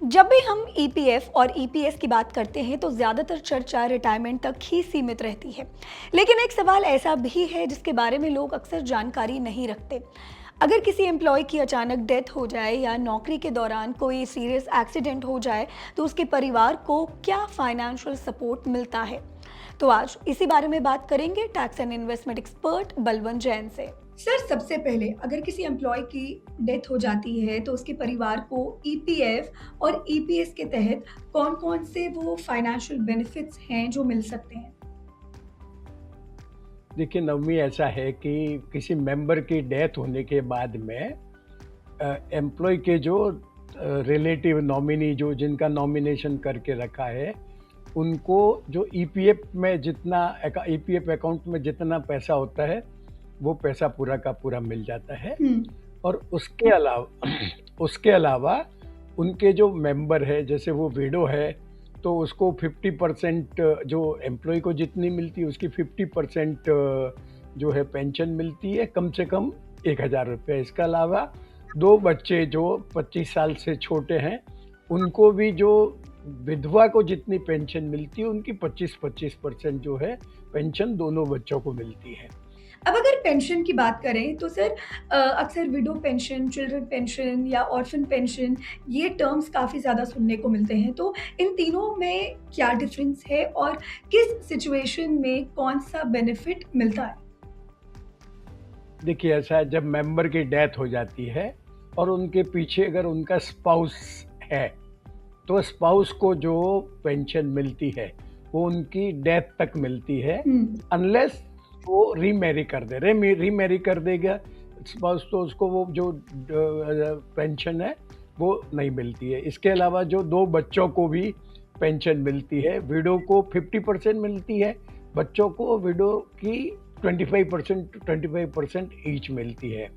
जब भी हम ईपीएफ और ईपीएस की बात करते हैं तो ज़्यादातर चर्चा रिटायरमेंट तक ही सीमित रहती है। लेकिन एक सवाल ऐसा भी है जिसके बारे में लोग अक्सर जानकारी नहीं रखते। अगर किसी एम्प्लॉय की अचानक डेथ हो जाए या नौकरी के दौरान कोई सीरियस एक्सीडेंट हो जाए तो उसके परिवार को क्या फाइनेंशियल सपोर्ट मिलता है। तो आज इसी बारे में बात करेंगे tax and investment expert Balwant Jain से। सर, सबसे पहले अगर किसी एम्प्लॉय की डेथ हो जाती है तो उसके परिवार को ईपीएफ और ईपीएस के तहत कौन-कौन से वो फाइनेंशियल बेनिफिट्स हैं जो मिल सकते हैं? देखिए नवमी, ऐसा है कि किसी मेंबर की डेथ होने के बाद में एम्प्लॉय के जो रिलेटिव नॉमिनी जो जिनका नॉमिनेशन करके रखा है, उनको जो ईपीएफ में जितना ईपीएफ अकाउंट में जितना पैसा होता है वो पैसा पूरा का पूरा मिल जाता है। हुँ, और उसके अलावा उसके अलावा उनके जो मेंबर है, जैसे वो विडो है, तो उसको 50% जो एम्प्लॉय को जितनी मिलती है उसकी 50% जो है पेंशन मिलती है, कम से कम 1,000 रुपये। इसके अलावा 2 बच्चे जो 25 साल से छोटे हैं, उनको भी जो विधवा को जितनी पेंशन मिलती है उनकी 25-25% जो है पेंशन दोनों बच्चों को मिलती है। अब अगर पेंशन की बात करें तो सर अक्सर विडो पेंशन, चिल्ड्रन पेंशन या ऑर्फन पेंशन ये टर्म्स काफ़ी ज़्यादा सुनने को मिलते हैं। तो इन तीनों में क्या डिफरेंस है और किस सिचुएशन में कौन-सा बेनिफिट मिलता है? देखिए, ऐसा है, जब मेंबर की डेथ हो जाती है और उनके पीछे अगर उनका स्पाउस है, तो स्पाउस को जो पेंशन मिलती है वो उनकी डेथ तक मिलती है, हुँ। अनलेस वो रीमैरी कर दे। रीमैरी कर देगा स्पाउस तो उसको वो जो पेंशन है वो नहीं मिलती है। इसके अलावा जो 2 बच्चों को भी पेंशन मिलती है, विडो को 50% मिलती है, बच्चों को विडो की 25% ईच मिलती है।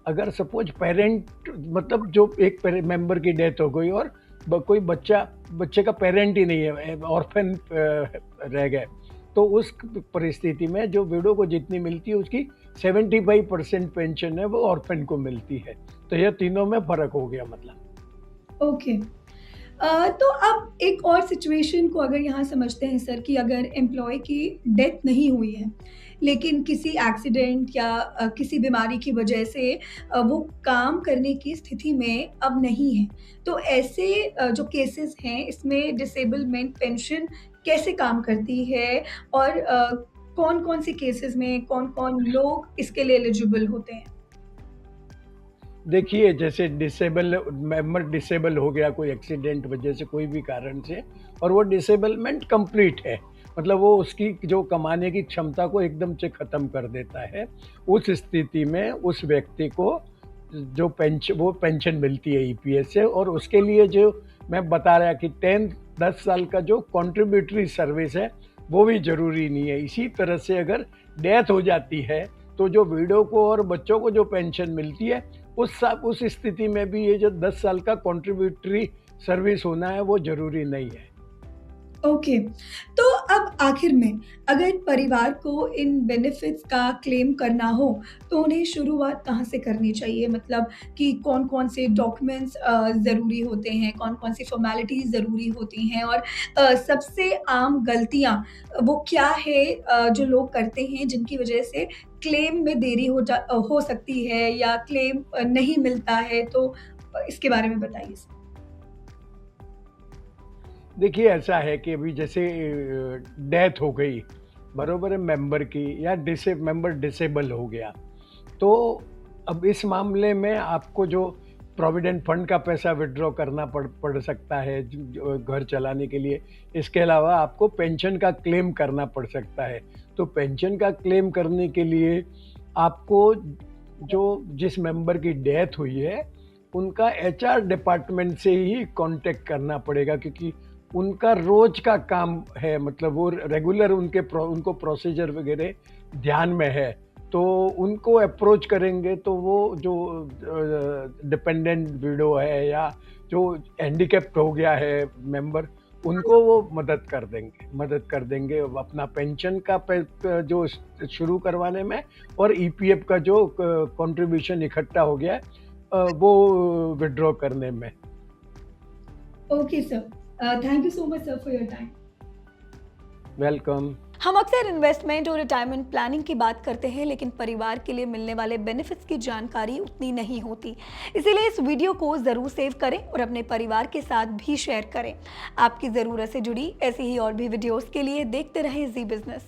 अगर सपोज पेरेंट, मतलब जो एक मेंबर की डेथ हो गई और कोई बच्चे का पेरेंट ही नहीं है, ऑर्फन रह गए, तो उस परिस्थिति में जो विडो को जितनी मिलती है उसकी 75% पेंशन है वो ऑर्फन को मिलती है। तो यह तीनों में फर्क हो गया मतलब। ओके। तो अब एक और सिचुएशन को अगर यहाँ समझते हैं सर कि अगर एम्प्लॉय की डेथ नहीं हुई है, लेकिन किसी एक्सीडेंट या किसी बीमारी की वजह से वो काम करने की स्थिति में अब नहीं है। तो ऐसे जो केसेस हैं इसमें डिसेबलमेंट पेंशन कैसे काम करती है और कौन-कौन से केसेस में कौन-कौन लोग इसके लिए एलिजिबल होते हैं? देखिए, जैसे मेंबर डिसेबल हो गया कोई एक्सीडेंट वजह से, कोई भी कारण से, और वो डिसेबलमेंट कंप्लीट है, मतलब वो उसकी जो कमाने की क्षमता को एकदम से ख़त्म कर देता है। उस स्थिति में उस व्यक्ति को जो पेंशन मिलती है ईपीएस से, और उसके लिए जो मैं बता रहा कि 10 साल का जो कंट्रीब्यूटरी सर्विस है वो भी ज़रूरी नहीं है। इसी तरह से अगर डेथ हो जाती है तो जो विडो को और बच्चों को जो पेंशन मिलती है, उस स्थिति में भी ये जो 10 साल का कंट्रीब्यूटरी सर्विस होना है वो ज़रूरी नहीं है। ओके। तो अब आखिर में अगर परिवार को इन बेनिफिट्स का क्लेम करना हो, तो उन्हें शुरुआत कहाँ से करनी चाहिए? मतलब कि कौन-कौन से डॉक्यूमेंट्स ज़रूरी होते हैं, कौन-कौन सी फ़ॉर्मेलिटीज़ ज़रूरी होती हैं और सबसे आम गलतियाँ वो क्या है जो लोग करते हैं जिनकी वजह से क्लेम में देरी हो सकती है या क्लेम नहीं मिलता है? तो इसके बारे में बताइए? देखिए, ऐसा है कि अभी जैसे डेथ हो गई, बरोबर है, मेंबर की, या मेंबर डिसेबल हो गया, तो अब इस मामले में आपको जो प्रोविडेंट फंड का पैसा विड्रॉ करना पड़ सकता है घर चलाने के लिए। इसके अलावा आपको पेंशन का क्लेम करना पड़ सकता है। तो पेंशन का क्लेम करने के लिए आपको जो जिस मेंबर की डेथ हुई है उनका एचआर डिपार्टमेंट से ही कांटेक्ट करना पड़ेगा, क्योंकि उनका रोज का काम है, मतलब वो रेगुलर उनको प्रोसीजर वगैरह ध्यान में है, तो उनको अप्रोच करेंगे तो वो जो डिपेंडेंट विडो है या जो हैंडीकैप्ड हो गया है मेंबर, उनको वो मदद कर देंगे अपना पेंशन का जो शुरू करवाने में, और ईपीएफ का जो कंट्रीब्यूशन इकट्ठा हो गया है वो विड्रॉ करने में। Okay sir, thank you so much sir for your time. Welcome. हम अक्सर इन्वेस्टमेंट और रिटायरमेंट प्लानिंग की बात करते हैं, लेकिन परिवार के लिए मिलने वाले बेनिफिट्स की जानकारी उतनी नहीं होती। इसीलिए इस वीडियो को ज़रूर सेव करें और अपने परिवार के साथ भी शेयर करें। आपकी ज़रूरत से जुड़ी ऐसी ही और भी वीडियोस के लिए देखते रहें जी बिजनेस।